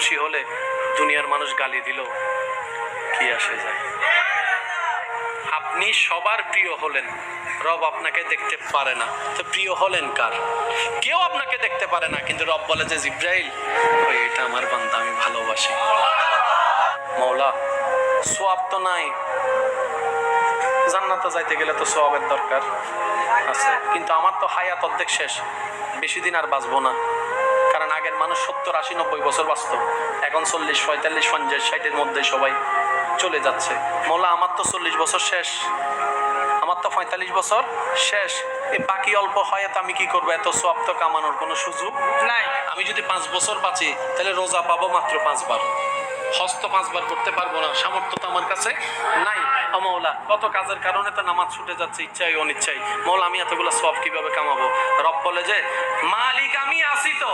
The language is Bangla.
খুশি হলে দুনিয়ার মানুষ গালি দিল কি আসে যায়। আপনি সবার প্রিয় হলেন, রব আপনাকে দেখতে পারে না, তো প্রিয় হলেন কার? কেউ আপনাকে দেখতে পারে না, কিন্তু রব বলে যে জিব্রাইল ওই এটা আমার বান্দা, আমি ভালোবাসি। মওলা সওয়াব তো নাই, জান্নাতে যাইতে গেলে তো সওয়াবের দরকার আছে, কিন্তু আমার তো হায়াত অর্ধেক শেষ, বেশি দিন আর বাঁচবো না। কারণ আগের মানুষ 70, 80, 90 বছর বাঁচত, এখন 40, 45, 50, 60-এর মধ্যে সবাই চলে যাচ্ছে। মওলা আমার তো 40 বছর শেষ, আমার তো 45 বছর শেষ, এই বাকি অল্প হায়াত আমি কি করবো? এত সওয়াব তো কামানোর কোনো সুযোগ নাই। আমি যদি 5 বছর বাঁচি তাহলে রোজা পাবো মাত্র 5 বার, হজ তো 5 বার করতে পারবো না, সামর্থ্য তো আমার কাছে নাই। ও মওলা, কত কাজের কারণে তো নামাজ ছুটে যাচ্ছে, ইচ্ছাই অনিচ্ছাই। মওলা আমি এতগুলো সওয়াব কিভাবে কামাবো? রব বলে যে মালিক আমি আসি তো।